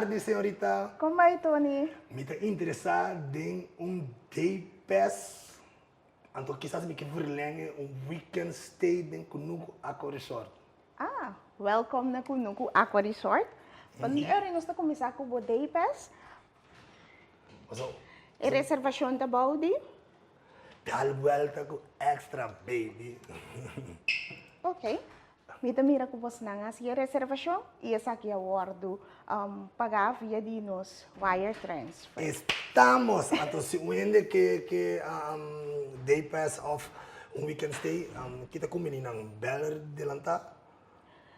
tarde, senhorita. Como vai, Tony? Me está interessado em day pass. Então, quizás me quer verlengen weekend stay em Kunuku Aqua Resort. Welcome na Kunuku Aqua Resort. Wanneer nós começar com o day pass? E reservação da Baudi? Dal buèlta com extra, baby. Ok. Mita mira ko você na nga siya reservação e essa aqui é o ordo pagar via de nos wire transfer. Estamos. Então, se ainda que day pass of weekend stay, kita kumini ng Bel Delanta?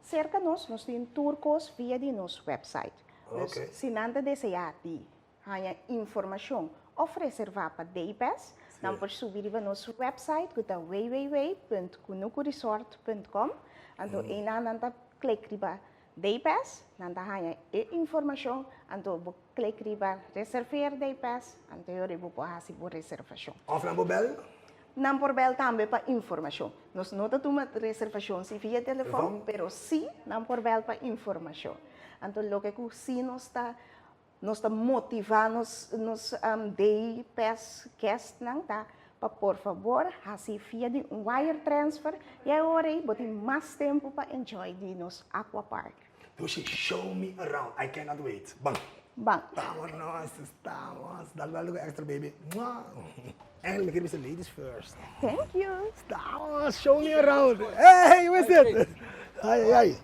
Cerca nós temos turcos via de nos website. Okay. Se nada desejati, hanya informação of reservar para day pass, não pode subir para nosso website que é www.kunukuresort.com. Então, nanta klik riba day pass, nanta hanya informação, então bu klik riba reservar day pass, então eu ribo po hasi bu reservação. Of na Bel? Não por bel também para informação. Nós não temos reservação se via telefone, pero sim, não por bel para informação. Então, o que sim nós está motivando nos day pass guest não tá. Por favor, assim via de wire transfer e agora aí botem mais tempo para enjoy de nos aqua park. Dushi, show me around. I cannot wait. Bang. Bang. Estamos. Dal buèlta extra, baby. And we give the ladies first. Thank you. Estamos. Show me around. Hey, what's it? Ay.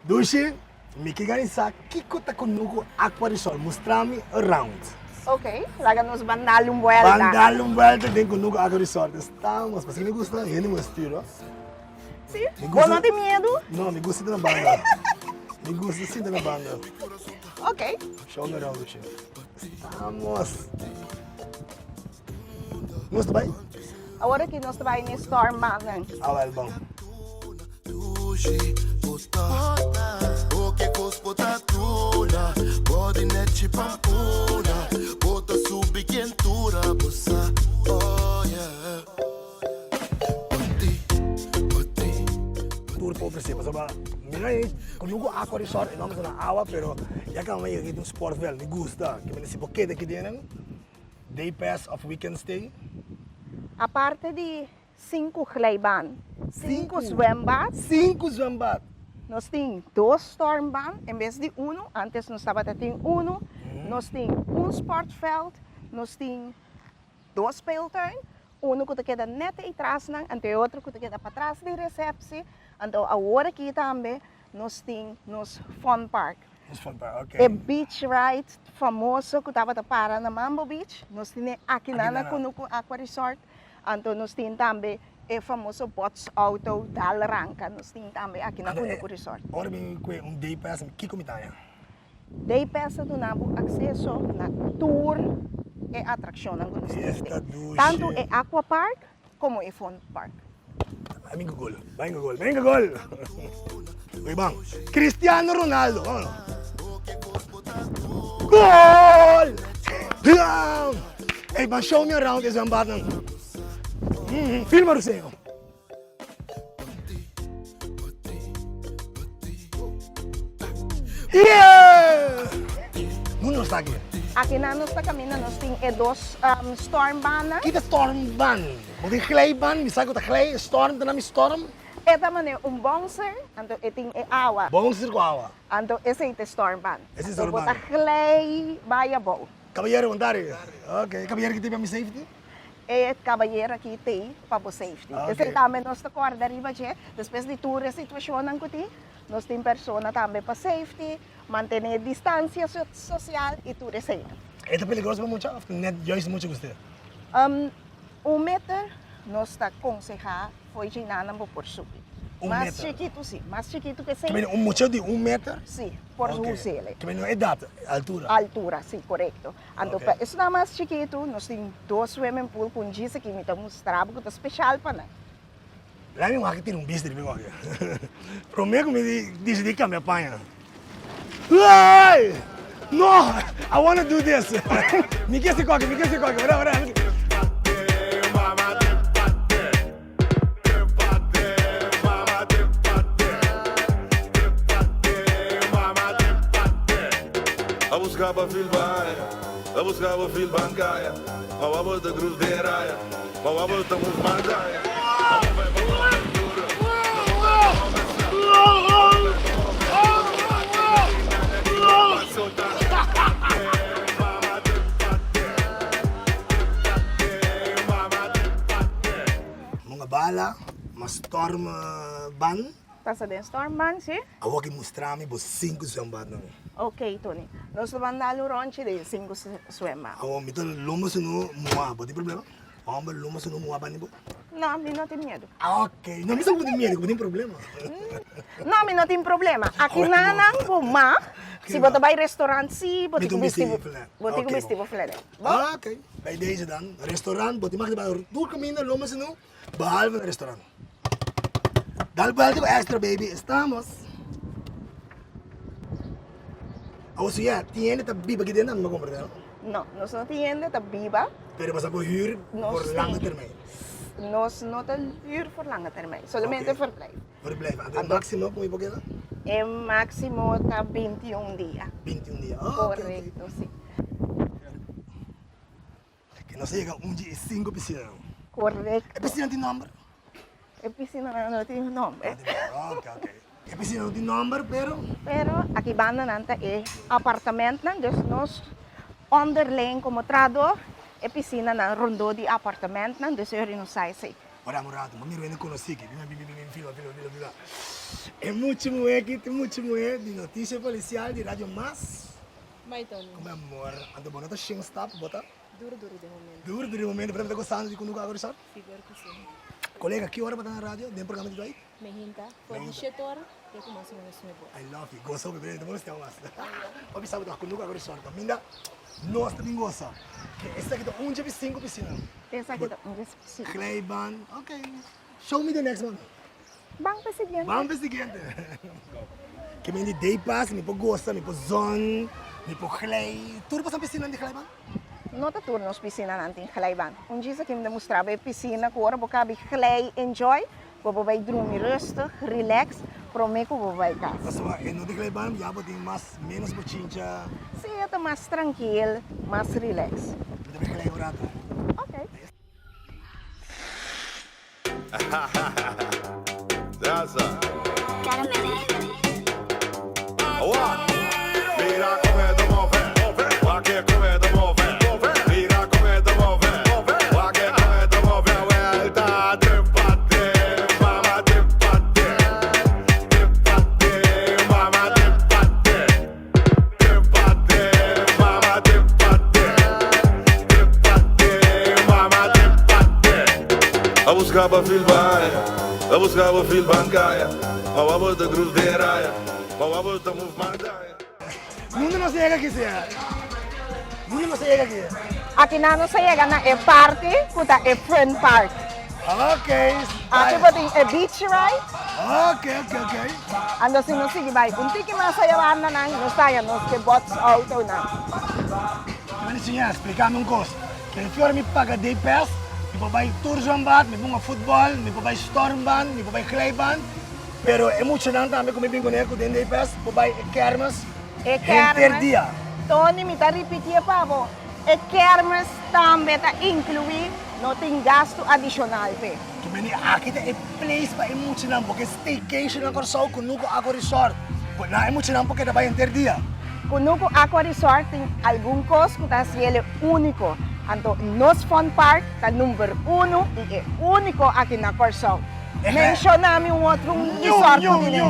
Dushi, me quer sa Kiko ta Kunuku Aqua Resort. Mostrar-me around. Ok, laga nos Dal buèlta. Dal buèlta de Kunuku Aqua Resort. Estamos. Mas que me gusta, ele me estilo. Sim. Vos não tem medo? Não, me gusta da banda. Me gusta sim da banda. Ok. Show me around, Dushi. Estamos. Nós está bem? Agora que nós estamos em Storm Mountain. Well, bom. Tour po oferecer, sabe? Mira aí, Kunuku Aqua Resort, não é na água, pero já que eu aqui um sport vel, me gusta, que me nesse poquete aqui dentro, day pass of weekend stay. A parte de 5 glijbaan, 5 zwembad. 5 zwembad. Nós temos 2 stormbaan, em vez de 1, antes nós estava tendo 1. Nós temos sportveld, nós temos 2 speeltuin, que queda net atrás, e outro que queda para trás de recepção. Então, agora aqui também nós temos nos fun park. Okay. O beach ride famoso que estava para na Mambo Beach, nós temos aqui na Kunuku Aqua Resort. Então, nós temos também o famoso bots auto Dal Ranca, nós temos também aqui na Kunuku Resort. Agora vem um day pass, que comitária? Day pass do nabo acesso na tour e atração na Kunuku. Tanto é aqua park como é fun park. Vai gol. Oi, bang. Cristiano Ronaldo. Gol! Hey, bang, show me around this button. Filma o senhor. Yeah! Não está aqui. Aqui na nossa caminha nós temos 2 stormbaan. Que é stormbaan? Moet ik glijbaan? Misal ko ta glij, storm, dan namin storm? É também bouncer, então tem água. Bouncer com água. Então esse é o stormbaan. Esse é stormbaan. Então glij bij boot. Caballeiro, andare. Ok, caballeiro que tem para me safety? É caballeiro aqui tem para o safety. Okay. Esse também nós corda arriba já, depois de toda a situação não que nós temos pessoas também para safety, manter distância social e tudo isso. É perigoso para muito, ou net juist muito gostei? 1 meter nós está aconselhar foi de nada por subir. Mais chiquito sim, mais chiquito que 100. Um museu de 1 meter? Sim, por usele. Que é idade, altura? Altura, sim, correto. Então, para isso mais chiquito, nós temos 2 swimming pool com disso que me mostrar porque é especial para nós. Lá me vai ter bicho de bigode. Prometo me diz de que me apanha. Ai! No, I want to do this. Me quer se coque. Ora. buscava filbaia, eu buscava filbancaia, mas a volta cruz de raia, mas a volta musmandaia. Mga bala, mas storm ban. Passa de storm ban, sim? Awo que mostrar-me por 5 zwembad não. Ok, Tony. Nós vamos dar o ronche de 5 swemma. Awo mito luma sunu mua, pode problema? Amba luma sunu mua ban nibo. Não, eu não tenho medo. Ok, não me sabe de medo, tem problema. Não, eu não tenho problema. Aqui na Nanguma, se você vai restaurante, sim, você Met een vestivo vestivo, você oké, vestivo flare. Ok, bij deze dan. Restaurant, pode mag de doorkamina luma sunu, behalve een restaurant. Dal buèlta extra baby, estamos. Awo siya, tiene ta biba que dentro não me compra, Não, nós não temos a biba, pero vas a huur por Nós lange tem. termijn. nós não temos huur por lange termijn, somente Oké. verblijf. Verblijf. En maximum, como ibo queda? É máximo tá 21 dias. 21 dias. Oh, Correto, sim. Que não chega dia e 5 piscinas. Correto. A piscina tem número? A piscina não tem nome. Ok. A piscina não tem número, Pero aqui banda nanta é apartamento, dus nós onderling como trado a piscina na rondo de apartamento, dus eu não sai sei. Ora, morato, mas miro ainda conheci que fila. É muito moe aqui, tem muito moe de notícia policial de rádio mas. Mas Tony, Como é amor, ando bonita ching stop, bota. duro de momento. Duro de momento, para gostando de Kunuku Aqua Resort. Figura que sim. Colega, que hora para estar na rádio? Tem programa de aí? Me hinta, por 17 horas, eu começo a me subir. I love you. Gostou, bebê? Depois tem mais. Papi sabe da Kunuku Aqua Resort. Minda, nós também gosta. Essa aqui tá 5 piscinas. Pensa que sim. Clayban. Ok. Show me the next one. Bang pa sige. Vamos ver o seguinte. Que me day pass, me pôr gosta, me pôr zon, me pôr clay. Tudo para piscina de Clayban? Nota turnos piscina natin Clayban. Dia que me demonstrava a piscina, que ora boca bi clay enjoy, bobo vai dormir rustig, relax, prometo bobo vai casa. Mas no de Clayban, já pode menos bochincha. Sim, eu tô mais tranquilo, mais relax. Me deve clay orado. Ok. Dança. Mira como é do mover, aqui como é do mover. Mira como é do mover, aqui como é do mover. Vuelta, trépate, mama, trépate, trépate, mama, trépate, trépate, mama, trépate, trépate, mama, trépate. A buscava filbaia, a buscava filbancaia, a volta cruz de raia, a volta musmandaia. Mundo não chega aqui, senhor. Mundo não chega aqui. Aqui na não chega na é party, kuta é friend park. Ok. Aqui boting é beach ride. Ok. Ando si não sige vai. Kunti que mais sayawan na nang, não saia nos que bots auto na. Mas, senhor, explicar-me uma coisa. Que fior me paga day pass, me pôr vai tour jambat, me pôr futebol, me pôr vai stormban, me pôr vai clayban. Pero é muito não também como bem coneco dentro day pass, pôr vai kermas. É kermes. Dia. Tony, me tá repetir, pavo. É kermes também tá incluir, não tem gasto adicional, pe. Que meni aqui tem place para muito não, porque staycation na Curacao, Kunuku Aqua Resort. Pois não é muito não porque vai dia. Kunuku Aqua Resort tem algum custo que tá sendo único. Então, nos fun park tá número 1 e é único aqui na Curacao. Mencioname outro resort nele.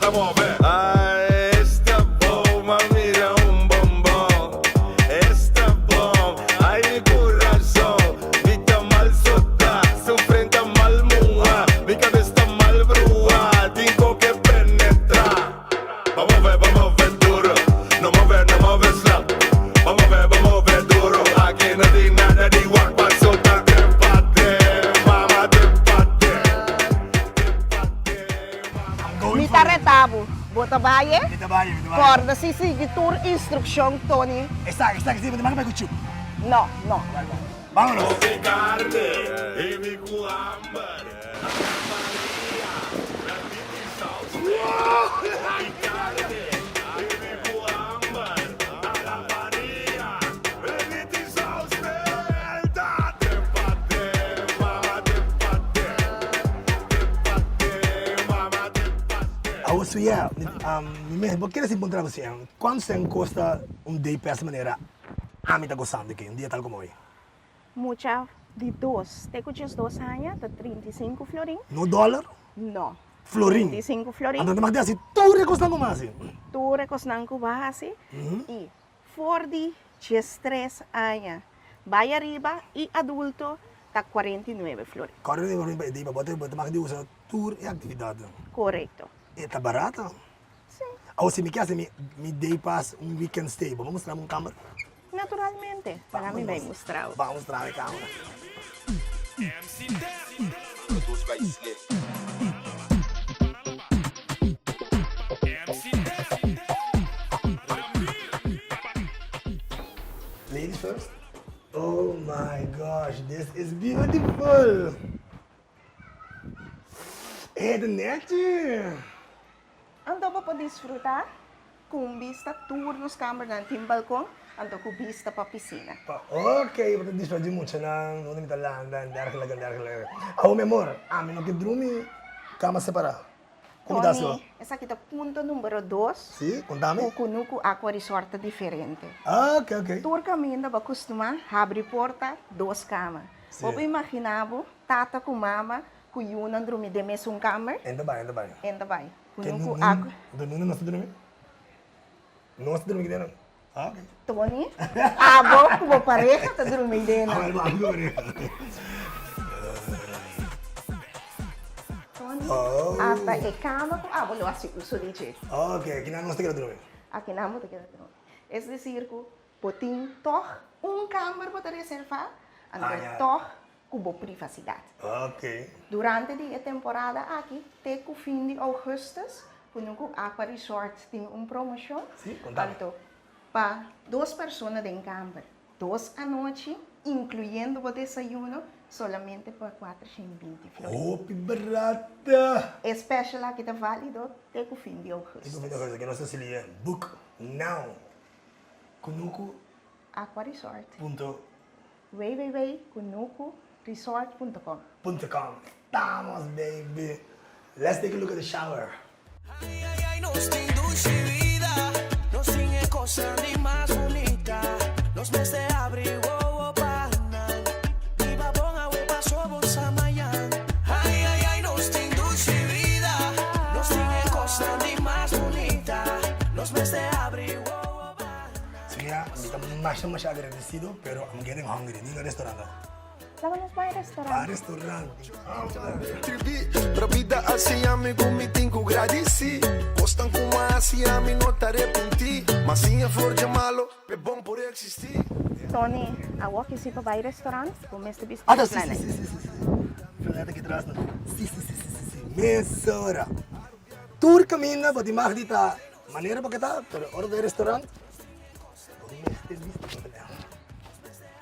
Vamos ver. Ai, este é bom, mira bombom. Este é bom, ai coração. Me tá mal solta, sofrendo tá mal mua. Mi cabeça tá mal brua, tenho que penetrar. Vamos ver duro. Não mover slap. Vamos ver duro. Aqui não tem nada de walk, mas solta mama, Me tá retabo. Bota baie. Me trabalho. Por da sisig tour instrução, Tony. Está que se vai com chup. Não. Vámonos. carne e mi cuambar. So yeah, vou querer se encontrar você. Quanto você custa day pass maneira? A mim tá gostando aqui, dia tal como hoje. Mucha de dos. Te cuchis 2 anos, tá 35 florin? No dólar? Não. Florin? 35 florin. Então, mas assim, tudo custando mais. Tu recosnan ko base e for de 3 anos. Vai arriba e adulto tá 49 florin. Corre de bota mais de usa tour e atividade. Correto. E tá barato? Sim. Ou se me quer, me day pass weekend stay. Vamos mostrar uma câmera? Naturalmente. Para mim vai mostrar. Vamos mostrar a câmera. Ladies first. Oh my gosh, this is beautiful. É de net. Ando pa desfrutar com vista tour nos câmaras ng balcão, ando com vista pa piscina. Ok, vou despedir muito não me talanda, dergelijke. Oh, meu amor, mim não que dormir, cama separada. Como dá sua? Essa aqui tá ponto número 2. Sim, contame. O Kunuku Aqua Resort diferente. Ok. Tour caminho ba costuma abre porta 2 camas. Sim. Ou imaginavo tata com mama com yuna dormir de mesma cama. Ainda bem. Ainda vai. Que Kunuku não Aqua. não se dormir? Não se dormir dentro. Ok. Tony, abo com pareja tá dormindo dentro. Agora. Hasta e cama com abo lo assim uso de. Ok, que não se quer dormir. Aqui não muito que es decir que potin toch kamer para reservar, ja. toch com privacidade. Ok. Durante a temporada aqui, até o fim de agosto, Kunuku Aqua Resort tem promoção. Sim, contame. Tanto para 2 pessoas em câmara, 2 à noite, incluindo o desayuno, solamente por 420 flores. Oh, que barata! Especial aqui está válido até o fim de agosto. Tengo que coisa que não sei se lia. Book now. Kunuku. Aqua Resort. Punto. www.kunukuresort.com. Vamos, baby. Let's take a look at the shower. Ay, nos tem dulce vida, nos tem cosa ni más bonita, nos mes de abril, oh, panan, y babón a huepa somos amayan. Ay, nos tem dulce vida, nos tem cosa ni más bonita, nos mes de abril, oh, panan. So yeah, I'm agradecido, pero I'm getting hungry. Ni no restaurante. Vamos para o restaurante. Restaurante. Pra vida assim, amigo, me tem que agradecer. Gostam como assim, a mim não tá arrepentir. Mas sim, é flor de malo, é bom por existir. Tony, a que se para o restaurante, começa a Ah, visitar. sim. Flaneta aqui atrás, não? Sim. Mesora. Tour caminho, vou te marcar maneira para que tá, pero hora do restaurante.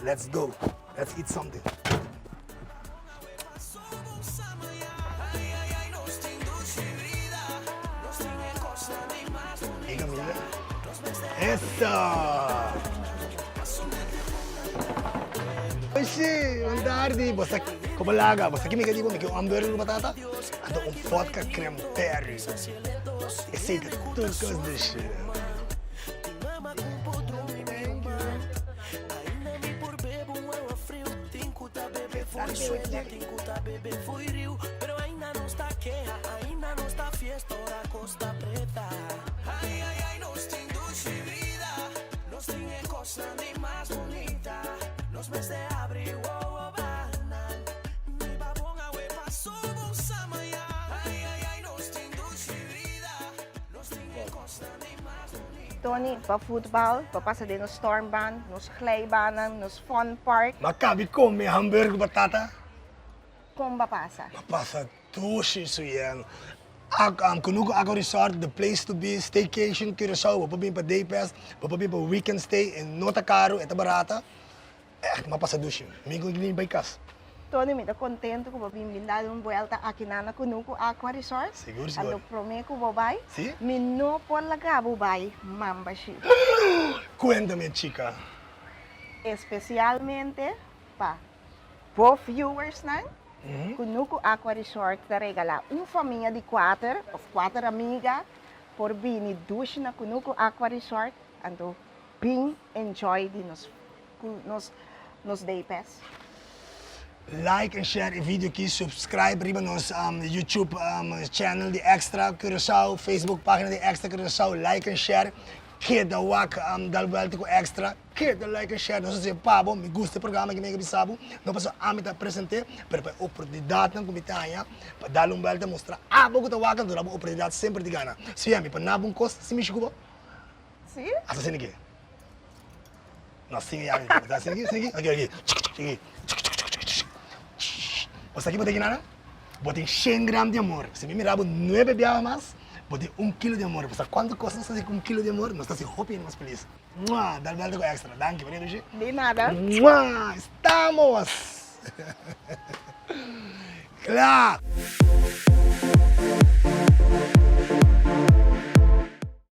Let's go. Let's eat something. Hey, Camila. Eso. Oxi, boa tarde. Você, como laga? Você que me diga que um hambúrguer de batata? Ando vodka creme berry. Esse é tudo coisa de shit. Foi rio, pero ainda não está queja, ainda não está fiesta, ora costa preta. Ay, nos tem dulce vida, nos tem cosa ni más bonita, nos mes de abril, oh, banan, mi babón a huepa somos samaya. Ay, nos tem dulce vida, nos tem cosa ni más bonita. Tony, para futebol, para passar nos stormbaan, nos glijbanen, nos fun park, Makabi come hambúrguer de batata. como ba passa? Passa tudo isso yan. Kunuku Aqua Resort, the place to be, staycation, Curacao. Vou para day pass, vou para weekend stay, and não tá caro, é barata. Mapasa dushi. Migo gini by kas. Tony, me dá contento que vou vir dar uma volta aqui na Kunuku Aqua Resort. Seguro. Ando prometo que vou vai. Sim? Me não por largar vou vai membership. Cuéntame, chica. Especialmente para os viewers, né? Kunuku Aqua Resort te regala uma família de 4 ou 4 amigas por bini douche na Kunuku Aqua Resort anto bing enjoy di nos day pass. Like and share o vídeo aqui, subscribe riba nos YouTube channel de Extra Curacao, Facebook página de Extra Curacao, like and share. Queda wak Dal buèlta com Extra, queda like and share. Não sei se pabo, me gusta o programa que me bisabo. Não passou a me apresentar, pero para oportunidade não comitanha, para dar buèlta mostrar abo que tá wak, durante a oportunidade sempre de gana. Se é me para nabum costa, se me chupa. Sim? Asa sini aqui. Nós sim já, tá sini aqui. Aqui. Você aqui botei nada? Botei 100 gramas de amor. Se me mirava 9 biavas mais, botei 1 quilo de amor. Você quanto custa fazer com 1 quilo de amor? Nós estamos assim, hoping mais feliz. Dal buèlta com Extra. Danke, bonito, gente. De nada. Estamos! Claro!